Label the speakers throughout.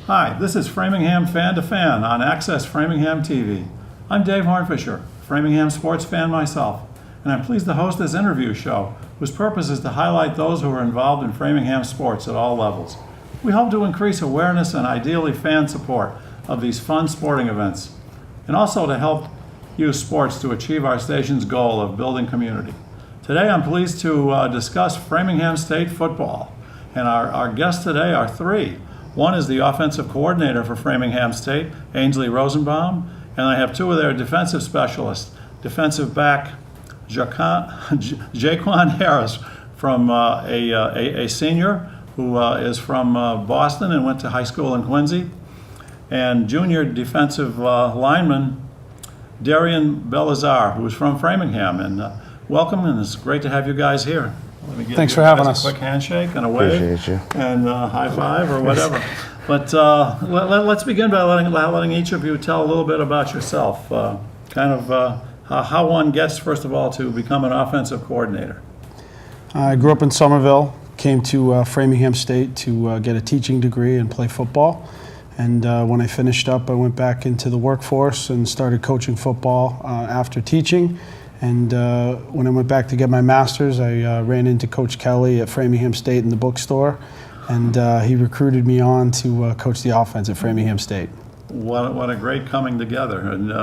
Speaker 1: Hi, this is Framingham Fan to Fan on Access Framingham TV. I'm Dave Hornfischer, Framingham sports fan myself, and I'm pleased to host this interview show whose purpose is to highlight those who are involved in Framingham sports at all levels. We hope to increase awareness and ideally fan support of these fun sporting events, and also to help use sports to achieve our station's goal of building community. Today I'm pleased to discuss Framingham State football, and our guests today are three. One is the offensive coordinator for Framingham State, Aynsley Rosenbaum, and I have two of their defensive specialists, defensive back Jaquan Harris, from a senior who is from Boston and went to high school in Quincy, and junior defensive lineman Darian Bellaire, who is from Framingham. And welcome, and it's great to have you guys here. Let me give
Speaker 2: Thanks
Speaker 1: you
Speaker 2: for having
Speaker 1: guys
Speaker 2: us.
Speaker 1: a quick handshake and a wave.
Speaker 3: Appreciate you.
Speaker 1: And high five or whatever. But let's begin by letting each of you tell a little bit about yourself. How one gets, first of all, to become an offensive coordinator.
Speaker 2: I grew up in Somerville, came to Framingham State to get a teaching degree and play football. And when I finished up, I went back into the workforce and started coaching football after teaching. And when I went back to get my master's, I ran into Coach Kelly at Framingham State in the bookstore, and he recruited me on to coach the offense at Framingham State.
Speaker 1: What a great coming together. And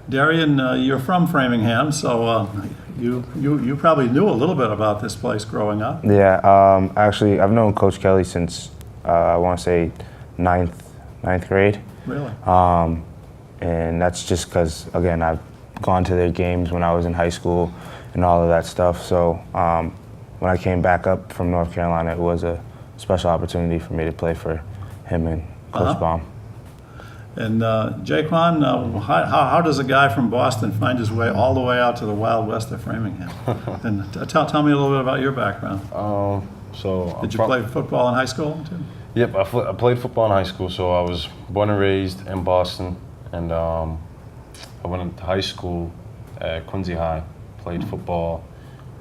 Speaker 1: Darian, you're from Framingham, so you probably knew a little bit about this place growing up.
Speaker 3: Yeah, actually, I've known Coach Kelly since I want to say ninth grade.
Speaker 1: Really?
Speaker 3: And that's just because, again, I've gone to their games when I was in high school and all of that stuff. So when I came back up from North Carolina, it was a special opportunity for me to play for him and Coach Baum.
Speaker 1: And Jaquan, how does a guy from Boston find his way all the way out to the Wild West of Framingham? And tell me a little bit about your background. Did you play football in high school too?
Speaker 4: Yep, I played football in high school. So I was born and raised in Boston, and I went to high school at Quincy High, played football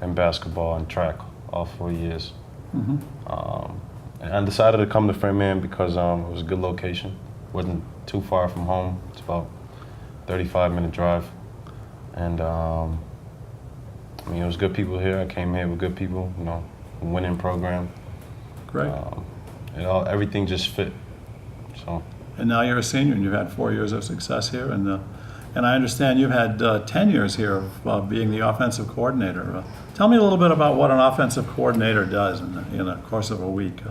Speaker 4: and basketball and track all 4 years. And I decided to come to Framingham because it was a good location. Wasn't too far from home. It's about 35-minute drive. And I mean, it was good people here. I came here with good people, winning program.
Speaker 1: Great.
Speaker 4: Everything just fit. So.
Speaker 1: And now you're a senior, and you've had 4 years of success here, and I understand you've had 10 years here of being the offensive coordinator. Tell me a little bit about what an offensive coordinator does in the course of a week.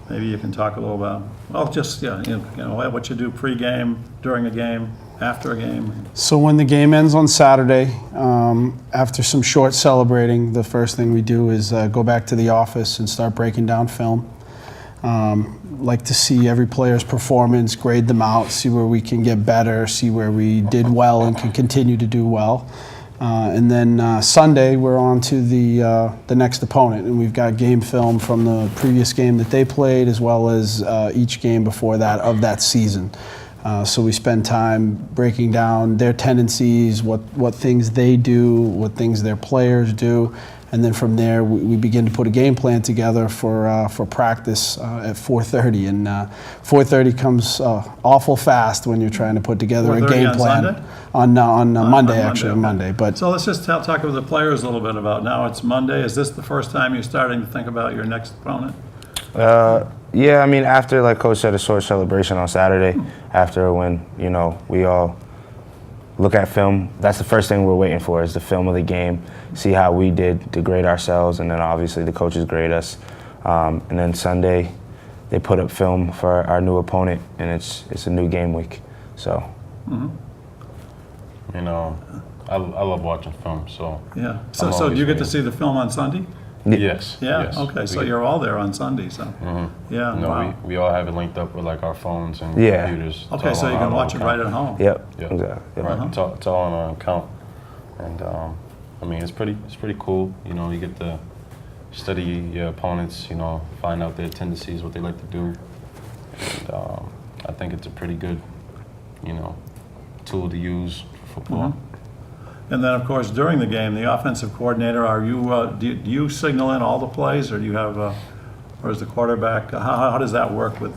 Speaker 1: Maybe you can talk a little about, what you do pre-game, during a game, after a game.
Speaker 2: So when the game ends on Saturday, after some short celebrating, the first thing we do is go back to the office and start breaking down film. Like to see every player's performance, grade them out, see where we can get better, see where we did well and can continue to do well. And then Sunday, we're on to the next opponent, and we've got game film from the previous game that they played, as well as each game before that of that season. So we spend time breaking down their tendencies, what things they do, what things their players do. And then from there, we begin to put a game plan together for practice at 4:30. And 4:30 comes awful fast when you're trying to put together a game plan.
Speaker 1: Sunday?
Speaker 2: On Monday, actually,
Speaker 1: okay.
Speaker 2: Monday. But
Speaker 1: so let's just talk with the players a little bit about, now it's Monday. Is this the first time you're starting to think about your next opponent?
Speaker 3: Yeah, I mean, after, like Coach said, a short celebration on Saturday, after a win, we all look at film. That's the first thing we're waiting for, is the film of the game, see how we did to grade ourselves, and then obviously the coaches grade us. And then Sunday, they put up film for our new opponent, and it's a new game week. So.
Speaker 4: I love watching film, so.
Speaker 1: Yeah. So do you get to see the film on Sunday?
Speaker 4: Yes.
Speaker 1: Yeah.
Speaker 4: Yes.
Speaker 1: Okay. So you're all there on Sunday. So. Yeah. Wow.
Speaker 4: We all have it linked up with like our phones and
Speaker 3: Yeah.
Speaker 4: computers.
Speaker 1: Okay. So you can watch it right at home.
Speaker 3: Yep.
Speaker 4: Yep.
Speaker 3: Exactly.
Speaker 4: Right. It's all on our account, and I mean, it's pretty cool. You get to study your opponents. Find out their tendencies, what they like to do. And I think it's a pretty good, tool to use for football.
Speaker 1: And then, of course, during the game, the offensive coordinator, do you signal in all the plays, or do you have, or is the quarterback? How does that work with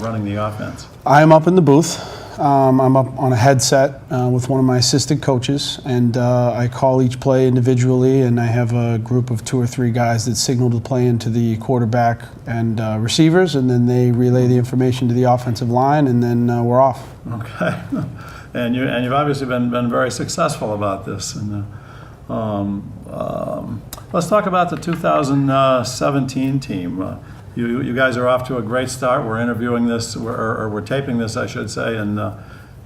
Speaker 1: running the offense?
Speaker 2: I'm up in the booth. I'm up on a headset with one of my assistant coaches, and I call each play individually, and I have a group of 2 or 3 guys that signal the play into the quarterback and receivers, and then they relay the information to the offensive line, and then we're off.
Speaker 1: Okay. And you've obviously been very successful about this. And let's talk about the 2017 team. You guys are off to a great start. We're interviewing this, or we're taping this, I should say, in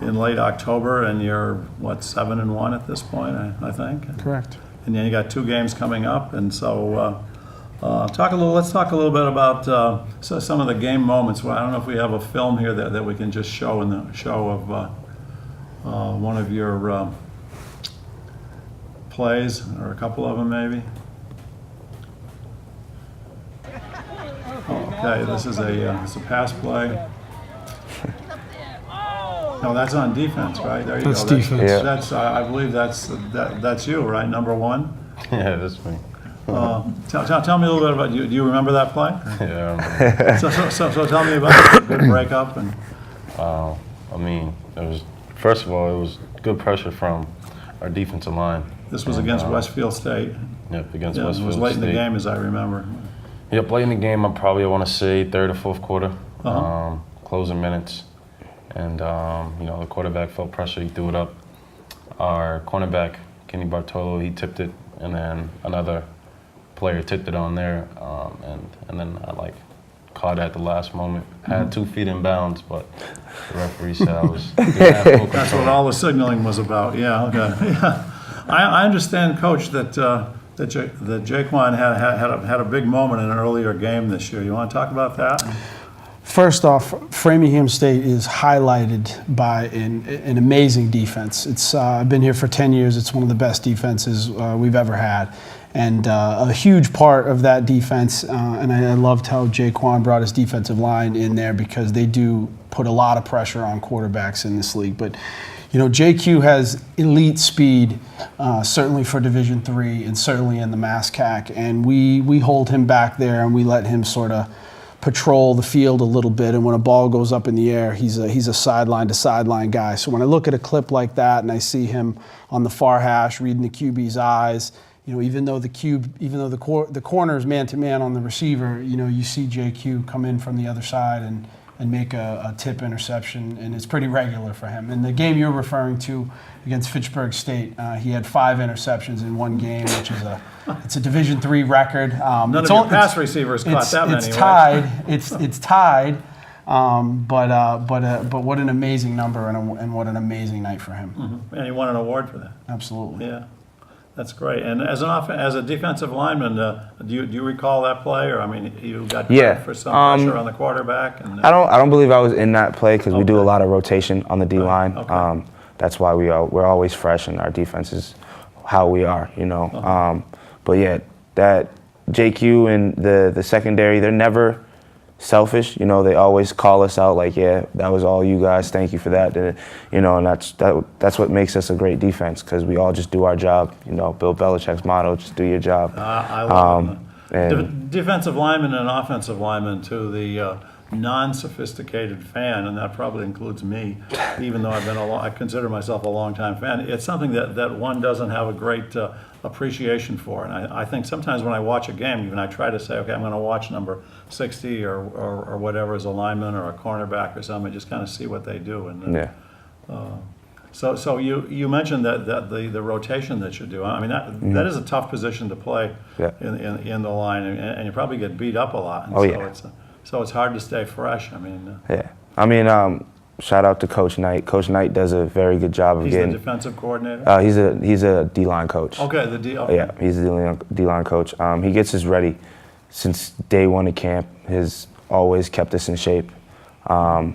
Speaker 1: late October, and you're 7-1 at this point, I think.
Speaker 2: Correct.
Speaker 1: And then you got 2 games coming up, and so let's talk a little bit about some of the game moments. Well, I don't know if we have a film here that we can just show in the show of one of your plays, or a couple of them maybe. Okay, this is it's a pass play. No, that's on defense, right? There you
Speaker 2: That's
Speaker 1: go.
Speaker 2: defense.
Speaker 3: Yeah.
Speaker 1: That's I believe that's you, right? Number 1.
Speaker 4: Yeah, that's me.
Speaker 1: Tell me a little bit about you. Do you remember that play?
Speaker 4: Yeah.
Speaker 1: So tell me about the good breakup and.
Speaker 4: I mean, first of all, it was good pressure from our defensive line.
Speaker 1: This was
Speaker 4: And,
Speaker 1: against Westfield State.
Speaker 4: Yep, against
Speaker 1: Yeah, it
Speaker 4: Westfield
Speaker 1: was late in the
Speaker 4: State.
Speaker 1: game, as I remember.
Speaker 4: Yep, late in the game. I want to say third or fourth quarter,
Speaker 1: Uh-huh.
Speaker 4: closing minutes, and the quarterback felt pressure. He threw it up. Our cornerback Kenny Bartolo, he tipped it, and then another player tipped it on there, and then I caught it at the last moment. Had 2 feet in bounds, but the referee said I was didn't have full
Speaker 1: That's
Speaker 4: control.
Speaker 1: what all the signaling was about. Yeah, okay. Yeah. I understand, Coach, that Jaquan had a big moment in an earlier game this year. You want to talk about that?
Speaker 2: First off, Framingham State is highlighted by an amazing defense. I've been here for 10 years. It's one of the best defenses we've ever had. And a huge part of that defense, and I loved how Jaquan brought his defensive line in there, because they do put a lot of pressure on quarterbacks in this league. But JQ has elite speed, certainly for Division III and certainly in the MASCAC, and we hold him back there and we let him sort of patrol the field a little bit. And when a ball goes up in the air, he's a sideline to sideline guy. So when I look at a clip like that and I see him on the far hash reading the QB's eyes, even though the corner is man to man on the receiver, you see JQ come in from the other side and make a tip interception, and it's pretty regular for him. In the game you're referring to against Fitchburg State, he had 5 interceptions in one game, which is it's a Division III record.
Speaker 1: None of your pass receivers caught that many.
Speaker 2: It's tied. It's tied. But what an amazing number, and what an amazing night for him.
Speaker 1: Mm-hmm. And he won an award for that.
Speaker 2: Absolutely.
Speaker 1: Yeah, that's great. And as a defensive lineman, do you recall that play? Or you got credit for some pressure on the quarterback. And
Speaker 3: I don't believe I was in that play, because we do a lot of rotation on the D line.
Speaker 1: Okay.
Speaker 3: That's why we're always fresh, and our defense is how we are, But yeah, that JQ and the secondary, they're never selfish. They always call us out like, yeah, that was all you guys. Thank you for that. And that's what makes us a great defense, because we all just do our job. Bill Belichick's motto: just do your job.
Speaker 1: I love
Speaker 3: and
Speaker 1: defensive lineman and offensive lineman to the non-sophisticated fan, and that probably includes me, even though I consider myself a long-time fan. It's something that one doesn't have a great appreciation for, and I think sometimes when I watch a game, even I try to say, okay, I'm going to watch number 60 or whatever as a lineman or a cornerback or something, just kind of see what they do. And
Speaker 3: yeah.
Speaker 1: So you mentioned that the rotation that you do. That is a tough position to play in the line, and you probably get beat up a lot. And so it's hard to stay fresh.
Speaker 3: Yeah. Shout out to Coach Knight. Coach Knight does a very good job of getting.
Speaker 1: He's the defensive coordinator?
Speaker 3: He's a D-line coach.
Speaker 1: Okay, okay.
Speaker 3: Yeah, he's a D-line coach. He gets us ready since day one of camp. Has always kept us in shape. And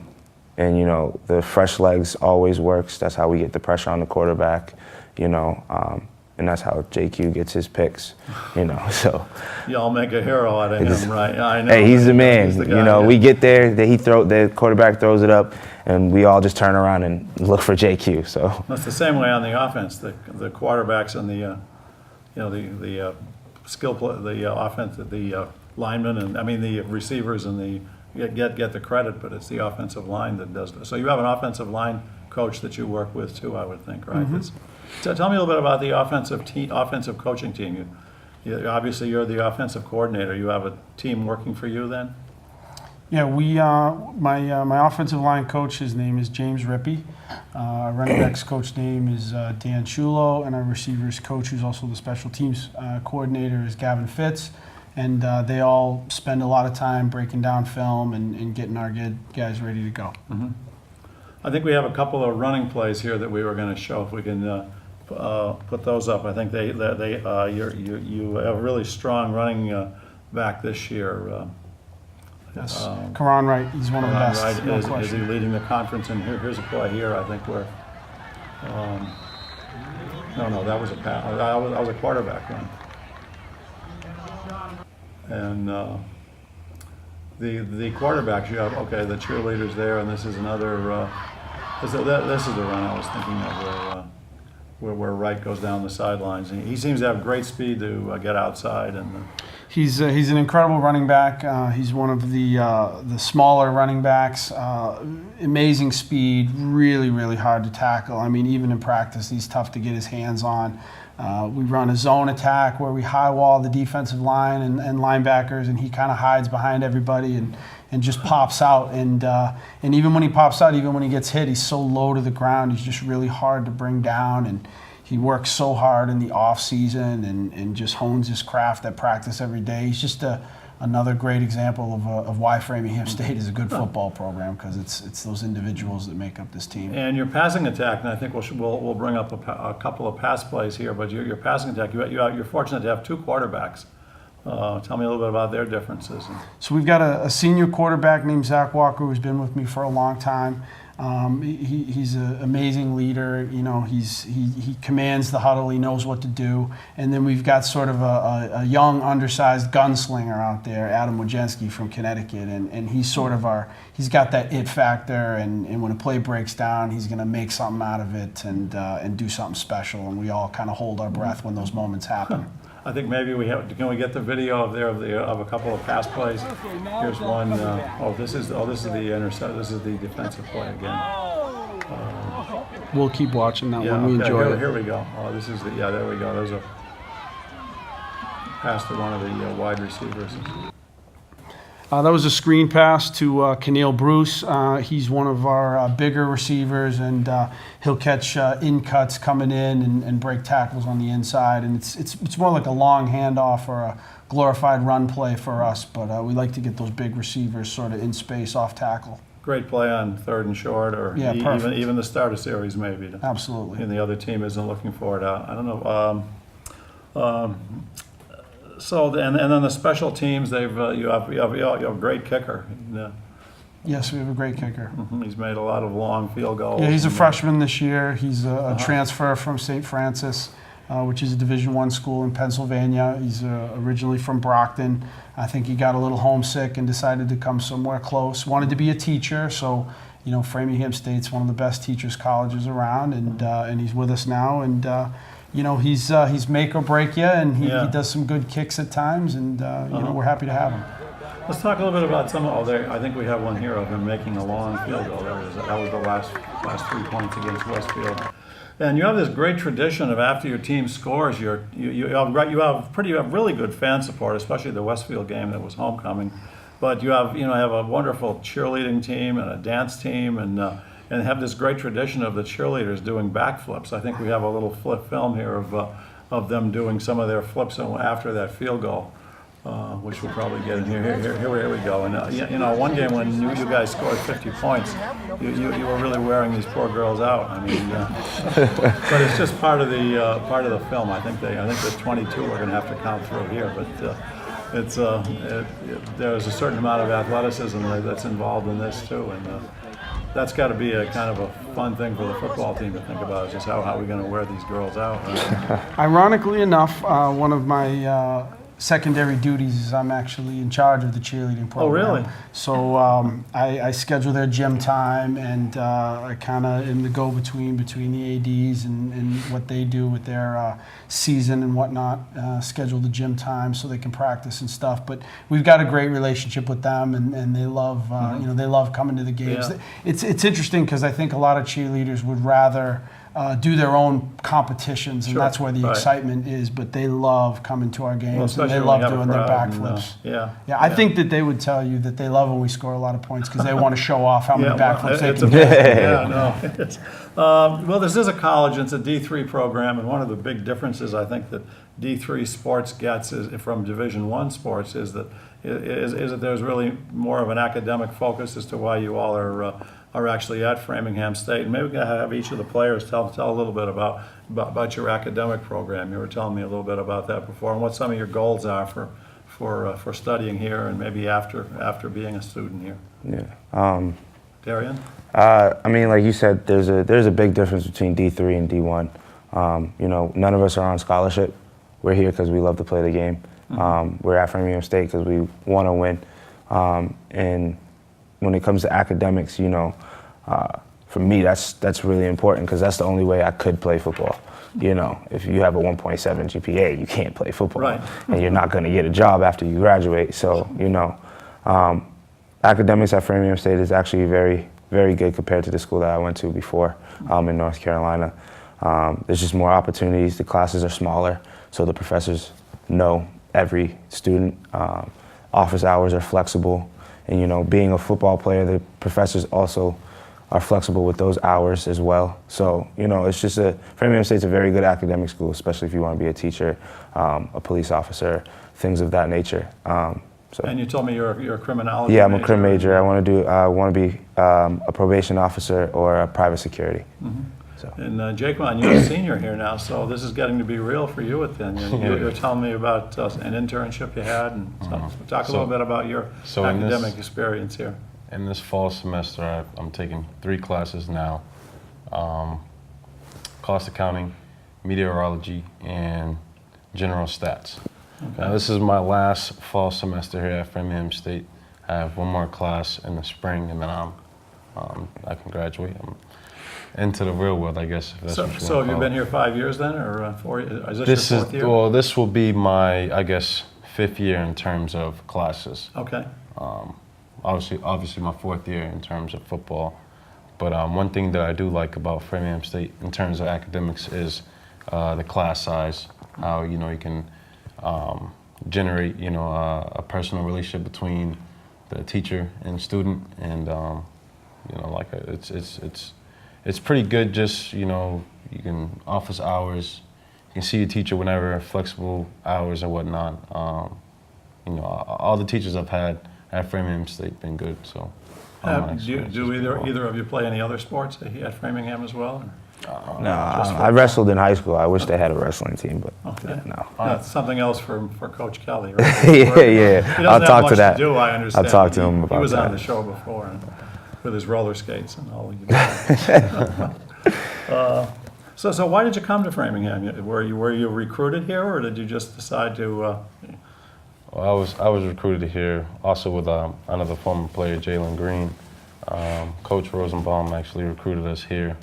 Speaker 3: the fresh legs always works. That's how we get the pressure on the quarterback. And that's how JQ gets his picks, so.
Speaker 1: Y'all make a hero out of him, right? I know.
Speaker 3: Hey, he's the man.
Speaker 1: He's the guy,
Speaker 3: We get there, the quarterback throws it up, and we all just turn around and look for JQ, so.
Speaker 1: That's the same way on the offense. The quarterbacks and the skill play, the offense, the linemen, and the receivers and the get the credit, but it's the offensive line that does this. So you have an offensive line coach that you work with too, I would think, right? Tell me a little bit about the offensive coaching team. Obviously, you're the offensive coordinator. You have a team working for you then?
Speaker 2: Yeah, my offensive line coach, his name is James Rippey. Our running backs coach name is Dan Chulo, and our receivers coach, who's also the special teams coordinator, is Gavin Fitz. And they all spend a lot of time breaking down film and getting our guys ready to go.
Speaker 1: I think we have a couple of running plays here that we were going to show. If we can put those up, I think you have a really strong running back this year.
Speaker 2: Yes, Karan Wright, he's one of the best.
Speaker 1: Right,
Speaker 2: No
Speaker 1: is he
Speaker 2: question.
Speaker 1: leading the conference? And here's a play here. I think where. No, that was a pass. That was a quarterback run. And the quarterbacks you have, okay, the cheerleaders there, and this is another. This is the run I was thinking of where Wright goes down the sidelines. And he seems to have great speed to get outside and.
Speaker 2: He's an incredible running back. He's one of the smaller running backs. Amazing speed, really hard to tackle. I mean, even in practice, he's tough to get his hands on. We run a zone attack where we high wall the defensive line and linebackers, and he kind of hides behind everybody and just pops out. And even when he pops out, even when he gets hit, he's so low to the ground. He's just really hard to bring down. And he works so hard in the off season and just hones his craft at practice every day. He's just another great example of why Framingham State is a good football program, because it's those individuals that make up this team.
Speaker 1: And your passing attack, and I think we'll bring up a couple of pass plays here, but your passing attack, you're fortunate to have two quarterbacks. Tell me a little bit about their differences.
Speaker 2: So we've got a senior quarterback named Zach Walker, who's been with me for a long time. He's an amazing leader. You know, he commands the huddle. He knows what to do. And then we've got sort of a young, undersized gunslinger out there, Adam Wojcinski from Connecticut, and he's sort of he's got that it factor. And when a play breaks down, he's going to make something out of it and do something special. And we all kind of hold our breath when those moments happen.
Speaker 1: I think maybe can we get the video of a couple of pass plays? Here's one. This is the intercept. This is the defensive play again.
Speaker 2: We'll keep watching that one. We
Speaker 1: Okay,
Speaker 2: enjoy it.
Speaker 1: Here we go. This is there we go. There's a pass to one of the wide receivers.
Speaker 2: That was a screen pass to Keneal Bruce. He's one of our bigger receivers, and he'll catch in cuts coming in and break tackles on the inside. And it's more like a long handoff or a glorified run play for us, but we like to get those big receivers sort of in space off tackle.
Speaker 1: Great play on third and short, or even the start of series maybe.
Speaker 2: Absolutely.
Speaker 1: And the other team isn't looking for it. I don't know. So and then the special teams, you have a great kicker. Yeah.
Speaker 2: Yes, we have a great kicker.
Speaker 1: He's made a lot of long field goals.
Speaker 2: Yeah, he's a freshman this year. He's a transfer from St. Francis, which is a Division I school in Pennsylvania. He's originally from Brockton. I think he got a little homesick and decided to come somewhere close. Wanted to be a teacher, so Framingham State's one of the best teachers colleges around, and he's with us now. And he's make or break you, and he does some good kicks at times, and we're happy to have him.
Speaker 1: Let's talk a little bit about I think we have one here of him making a long field goal. That was the last 3 points against Westfield. And you have this great tradition of after your team scores, you have really good fan support, especially the Westfield game that was homecoming. But you have a wonderful cheerleading team and a dance team, and have this great tradition of the cheerleaders doing backflips. I think we have a little flip film here of them doing some of their flips after that field goal, which we'll probably get in here. Here we go. And one game when you guys scored 50 points, you were really wearing these poor girls out. I mean, but it's just part of the film. I think there's 22 we're going to have to count through here, but. There's a certain amount of athleticism that's involved in this too, and that's got to be a kind of a fun thing for the football team to think about. Is just how are we going to wear these girls out? Right?
Speaker 2: Ironically enough, one of my secondary duties is I'm actually in charge of the cheerleading program.
Speaker 1: Oh, really?
Speaker 2: So I schedule their gym time, and I kind of am the go-between between the ADs and what they do with their season and whatnot. Schedule the gym time so they can practice and stuff. But we've got a great relationship with them, and they love they love coming to the games.
Speaker 1: Yeah.
Speaker 2: It's interesting because I think a lot of cheerleaders would rather do their own competitions, and
Speaker 1: Sure.
Speaker 2: that's where the
Speaker 1: Right.
Speaker 2: excitement is. But they love coming to our games, and
Speaker 1: especially
Speaker 2: they
Speaker 1: when
Speaker 2: love
Speaker 1: you have a
Speaker 2: doing their
Speaker 1: crowd and,
Speaker 2: backflips.
Speaker 1: yeah.
Speaker 2: I think that they would tell you that they love when we score a lot of points because they want to show off how many backflips they
Speaker 1: it's
Speaker 2: can do.
Speaker 1: amazing. Yeah, no. It's, well, this is a college, and it's a D3 program, and one of the big differences I think that D3 sports gets is, from Division I sports is that there's really more of an academic focus as to why you all are actually at Framingham State. And maybe we can have each of the players tell a little bit about your academic program. You were telling me a little bit about that before, and what some of your goals are for studying here, and maybe after being a student here.
Speaker 3: Yeah.
Speaker 1: Darian?
Speaker 3: I mean, like you said, there's a big difference between D3 and D1. None of us are on scholarship. We're here because we love to play the game. We're at Framingham State because we want to win. And when it comes to academics, for me, that's really important because that's the only way I could play football. If you have a 1.7 GPA, you can't play football.
Speaker 1: Right.
Speaker 3: And you're not going to get a job after you graduate. So, academics at Framingham State is actually very, very good compared to the school that I went to before in North Carolina. There's just more opportunities. The classes are smaller, so the professors know every student. Office hours are flexible. And, being a football player, the professors also are flexible with those hours as well. So, it's just Framingham State's a very good academic school, especially if you want to be a teacher, a police officer, things of that nature.
Speaker 1: And you told me you're a criminology
Speaker 3: Yeah, I'm
Speaker 1: major.
Speaker 3: a crim major. I want to be a probation officer or a private security. So.
Speaker 1: And Jaquan, you're a senior here now, so this is getting to be real for you at then. You're telling me about an internship you had, and talk a little bit about your academic experience here.
Speaker 4: In this fall semester, I'm taking 3 classes now: cost accounting, meteorology, and general stats. Okay. Now, this is my last fall semester here at Framingham State. I have one more class in the spring, and then I can graduate. I'm into the real world, I guess. If that's what you
Speaker 1: So have you been here 5 years then, or 4? Is this your 4th year?
Speaker 4: Well, this will be my, I guess, 5th year in terms of classes.
Speaker 1: Okay.
Speaker 4: Obviously my 4th year in terms of football. But one thing that I do like about Framingham State in terms of academics is the class size. How you can generate a personal relationship between the teacher and student, and it's pretty good. Just you can office hours, you can see your teacher whenever, flexible hours or whatnot. All the teachers I've had at Framingham State been good. So
Speaker 1: do either of you play any other sports at Framingham as well?
Speaker 3: No, I wrestled in high school. I wish they had a wrestling team, but
Speaker 1: okay.
Speaker 3: No.
Speaker 1: That's something else for Coach Kelly, right?
Speaker 3: yeah.
Speaker 1: He doesn't
Speaker 3: I'll
Speaker 1: have
Speaker 3: talk
Speaker 1: much
Speaker 3: to that.
Speaker 1: do, I understand.
Speaker 3: I'll talk to him about that.
Speaker 1: He was on the show before with his roller skates and all. So why did you come to Framingham? Were you recruited here, or did you just decide to?
Speaker 4: Well, I was recruited here also with another former player, Jalen Green. Coach Rosenbaum actually recruited us here.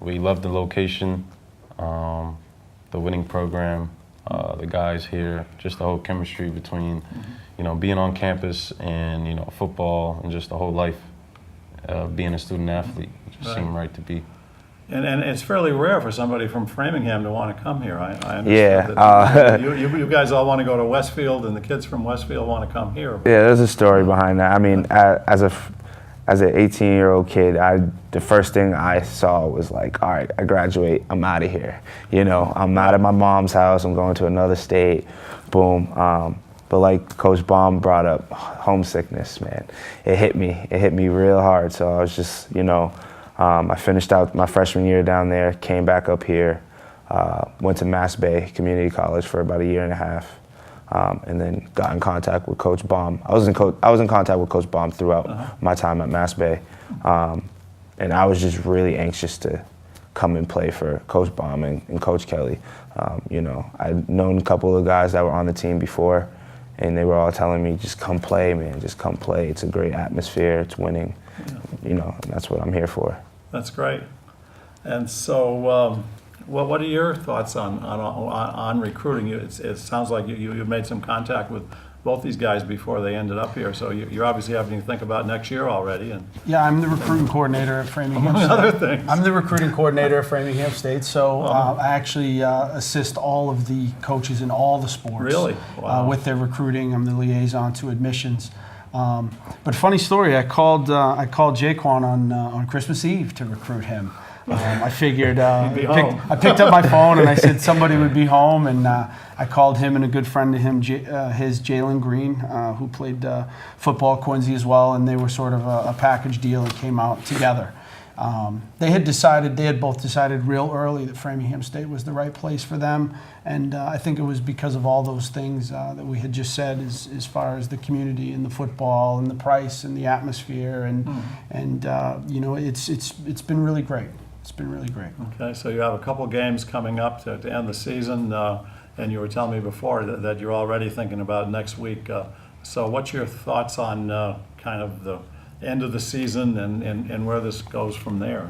Speaker 4: We loved the location, the winning program, the guys here, just the whole chemistry between, being on campus and, football, and just the whole life of being a student athlete. It just seemed right to be.
Speaker 1: And it's fairly rare for somebody from Framingham to want to come here. I understand.
Speaker 3: Yeah.
Speaker 1: You guys all want to go to Westfield, and the kids from Westfield want to come here.
Speaker 3: Yeah, there's a story behind that. I mean, as an 18-year-old kid, the first thing I saw was like, all right, I graduate, I'm out of here. I'm out of my mom's house, I'm going to another state, boom. But like Coach Baum brought up, homesickness, man. It hit me real hard. So I was just, I finished out my freshman year down there, came back up here, went to Mass Bay Community College for about a year and a half. And then got in contact with Coach Baum. I was in contact with Coach Baum throughout my time at Mass Bay, and I was just really anxious to come and play for Coach Baum and Coach Kelly. You know, I'd known a couple of guys that were on the team before, and they were all telling me, just come play, man, just come play. It's a great atmosphere, it's winning. Yeah. You know, and that's what I'm here for.
Speaker 1: That's great. And so, what are your thoughts on recruiting? It sounds like you made some contact with both these guys before they ended up here, so you're obviously having to think about next year already. And
Speaker 2: Yeah, I'm the recruiting coordinator at Framingham State.
Speaker 1: other things.
Speaker 2: I'm the recruiting coordinator at Framingham State, so I actually assist all of the coaches in all the sports.
Speaker 1: Really? Wow.
Speaker 2: With their recruiting. I'm the liaison to admissions. But funny story, I called Jaquan on Christmas Eve to recruit him. I figured
Speaker 1: be home.
Speaker 2: I picked up my phone and I said somebody would be home, and I called him and a good friend of him, his Jalen Green, who played football at Quincy as well, and they were sort of a package deal and came out together. They had both decided real early that Framingham State was the right place for them, and I think it was because of all those things that we had just said, as far as the community and the football and the price and the atmosphere, and you know, it's been really great. It's been really great.
Speaker 1: Okay, so you have a couple games coming up to end the season, and you were telling me before that you're already thinking about next week. So what's your thoughts on kind of the end of the season and where this goes from there?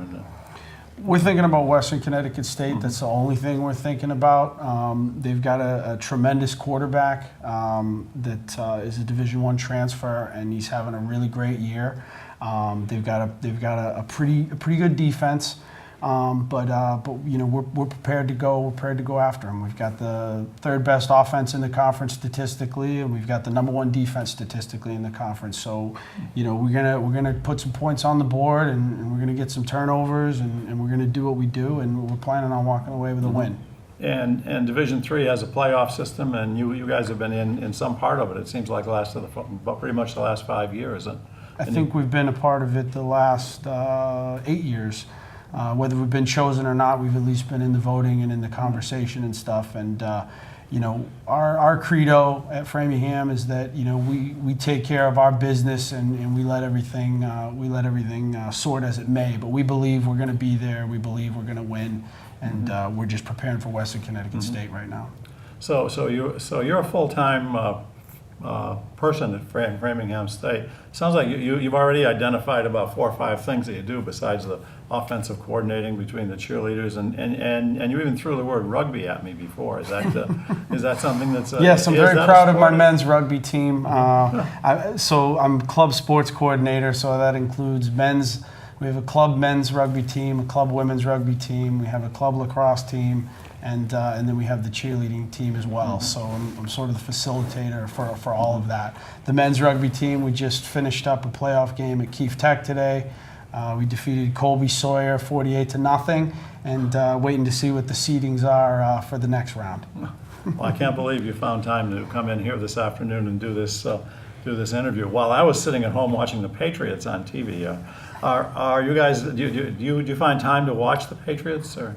Speaker 2: We're thinking about Western Connecticut State. That's the only thing we're thinking about. They've got a tremendous quarterback that is a Division I transfer, and he's having a really great year. They've got a pretty good defense. But you know, we're prepared to go. We're prepared to go after them. We've got the third best offense in the conference statistically, and we've got the number one defense statistically in the conference. So, you know, we're gonna put some points on the board, and we're gonna get some turnovers, and we're gonna do what we do, and we're planning on walking away with a win.
Speaker 1: And Division III has a playoff system, and you guys have been in some part of it. It seems like pretty much the last 5 years.
Speaker 2: I think we've been a part of it the last 8 years. Whether we've been chosen or not, we've at least been in the voting and in the conversation and stuff. And you know, our credo at Framingham is that, you know, we take care of our business, and we let everything sort as it may. But we believe we're going to be there. We believe we're going to win, and we're just preparing for Western Connecticut State right now.
Speaker 1: So you're a full-time person at Framingham State. Sounds like you've already identified about 4 or 5 things that you do besides the offensive coordinating between the cheerleaders, and you even threw the word rugby at me before. Is that something that's
Speaker 2: yes, I'm very proud of my men's rugby team. So I'm club sports coordinator, so that includes men's. We have a club men's rugby team, a club women's rugby team. We have a club lacrosse team. And then we have the cheerleading team as well. So I'm sort of the facilitator for all of that. The men's rugby team, we just finished up a playoff game at Keefe Tech today. We defeated Colby Sawyer 48-0, and waiting to see what the seedings are for the next round.
Speaker 1: Well, I can't believe you found time to come in here this afternoon and do this interview. While I was sitting at home watching the Patriots on TV, are you guys? Do you find time to watch the Patriots or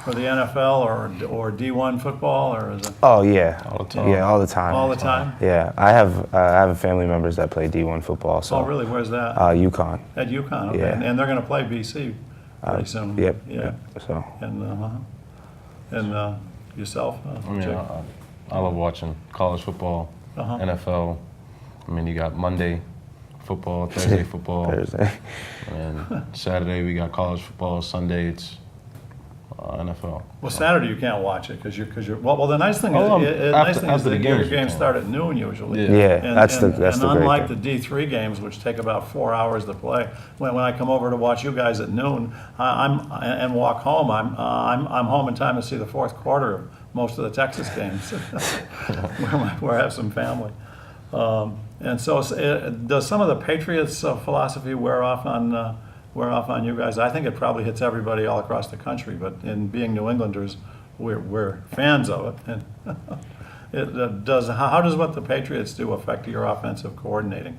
Speaker 1: the NFL or D1 football, or is it?
Speaker 3: Oh yeah,
Speaker 4: all the time.
Speaker 3: Yeah, all the time.
Speaker 1: All the time?
Speaker 3: Yeah, I have family members that play D1 football. So.
Speaker 1: Oh really? Where's that?
Speaker 3: UConn.
Speaker 1: At UConn. Okay.
Speaker 3: Yeah.
Speaker 1: And they're going to play BC pretty soon.
Speaker 3: Yep.
Speaker 1: Yeah.
Speaker 3: Yep, so.
Speaker 1: And yourself?
Speaker 4: I mean,
Speaker 1: Jake?
Speaker 4: I love watching college football, NFL. I mean, you got Monday football, Thursday football, and Saturday we got college football. Sunday it's NFL.
Speaker 1: Well, Saturday you can't watch it because you're well. The nice thing
Speaker 4: After the
Speaker 1: that your
Speaker 4: games you
Speaker 1: games
Speaker 4: can.
Speaker 1: start at noon usually.
Speaker 3: Yeah,
Speaker 1: And,
Speaker 3: that's
Speaker 1: and,
Speaker 3: the great
Speaker 1: unlike
Speaker 3: thing.
Speaker 1: the D3 games, which take about 4 hours to play, when I come over to watch you guys at noon, and walk home, I'm home in time to see the fourth quarter of most of the Texas games, where I have some family. And so, does some of the Patriots' philosophy wear off on you guys? I think it probably hits everybody all across the country, but in being New Englanders, we're fans of it. And how does what the Patriots do affect your offensive coordinating?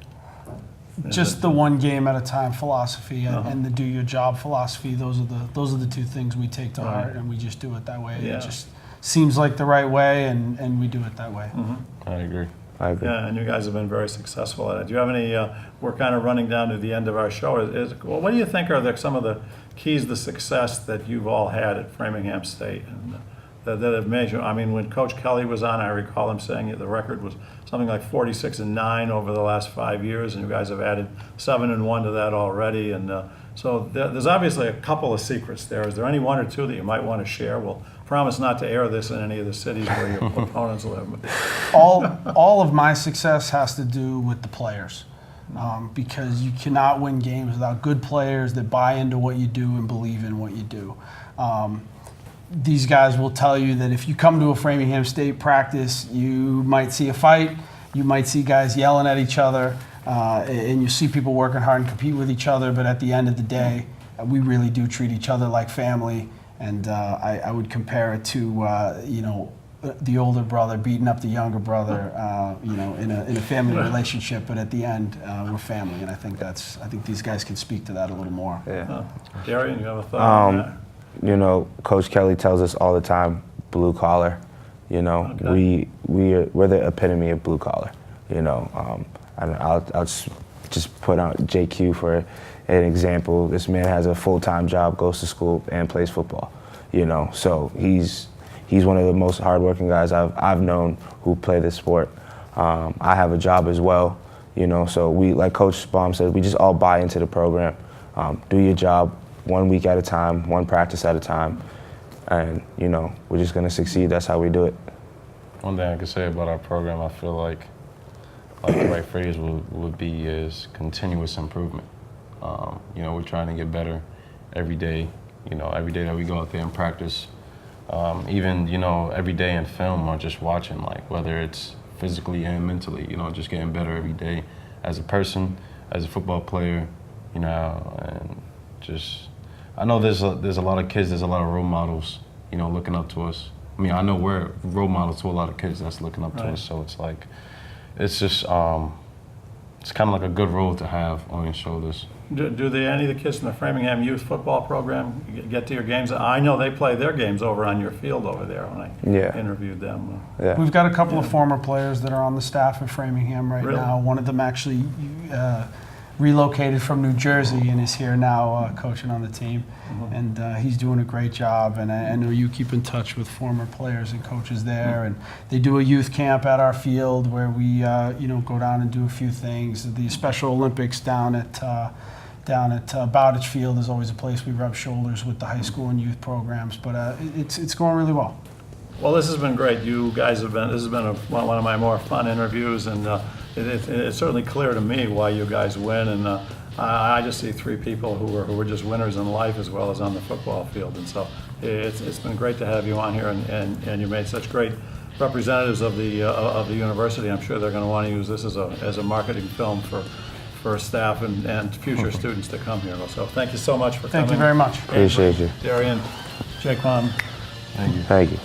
Speaker 2: Just the one game at a time philosophy and the do your job philosophy. Those are the two things we take to heart, and we just do it that way.
Speaker 1: Yeah.
Speaker 2: It just seems like the right way, and we do it that way.
Speaker 4: I agree.
Speaker 1: Yeah, and you guys have been very successful at it. Do you have any? We're kind of running down to the end of our show. What do you think are some of the keys to success that you've all had at Framingham State and that have made you? I mean, when Coach Kelly was on, I recall him saying that the record was something like 46-9 over the last 5 years, and you guys have added 7-1 to that already. And so there's obviously a couple of secrets there. Is there any one or two that you might want to share? We'll promise not to air this in any of the cities where your opponents live.
Speaker 2: All of my success has to do with the players, because you cannot win games without good players that buy into what you do and believe in what you do. These guys will tell you that if you come to a Framingham State practice, you might see a fight, you might see guys yelling at each other, and you see people working hard and compete with each other, but at the end of the day, we really do treat each other like family. And I would compare it to, the older brother beating up the younger brother, in a family relationship. But at the end, we're family, and I think these guys can speak to that a little more.
Speaker 3: Yeah.
Speaker 1: Darian, you have a thought on that?
Speaker 3: Coach Kelly tells us all the time, blue collar.
Speaker 1: Okay.
Speaker 3: We're the epitome of blue collar. I'll just put out JQ for an example. This man has a full-time job, goes to school, and plays football. So he's one of the most hardworking guys I've known who play this sport. I have a job as well. So we, like Coach Baum said, we just all buy into the program. Do your job 1 week at a time, one practice at a time, and we're just gonna succeed. That's how we do it.
Speaker 4: One thing I could say about our program, I feel like the right phrase would be is continuous improvement. We're trying to get better every day. Every day that we go out there and practice, even every day in film or just watching, like whether it's physically and mentally, just getting better every day as a person, as a football player, and just. I know there's a lot of kids, there's a lot of role models, looking up to us. I mean, I know we're role models to a lot of kids that's looking up to us. So it's like, it's just, it's kind of like a good role to have on your shoulders.
Speaker 1: Do any of the kids in the Framingham youth football program get to your games? I know they play their games over on your field over there when I interviewed them.
Speaker 3: Yeah.
Speaker 2: We've got a couple of former players that are on the staff at Framingham right
Speaker 1: Really?
Speaker 2: now. One of them actually relocated from New Jersey and is here now coaching on the team. And he's doing a great job. And I know you keep in touch with former players and coaches there. And they do a youth camp at our field where we go down and do a few things. The Special Olympics down at Bowditch Field is always a place we rub shoulders with the high school and youth programs. But it's going really well.
Speaker 1: Well, this has been great. You guys have been. This has been one of my more fun interviews, and it's certainly clear to me why you guys win. And I just see three people who were just winners in life as well as on the football field. And so it's been great to have you on here, and you made such great representatives of the university. I'm sure they're going to want to use this as a marketing film for staff and future students to come here. So thank you so much for coming.
Speaker 2: Thank you very much.
Speaker 3: Appreciate you.
Speaker 1: Darian, Jaquan.
Speaker 4: Thank you.
Speaker 3: Thank you.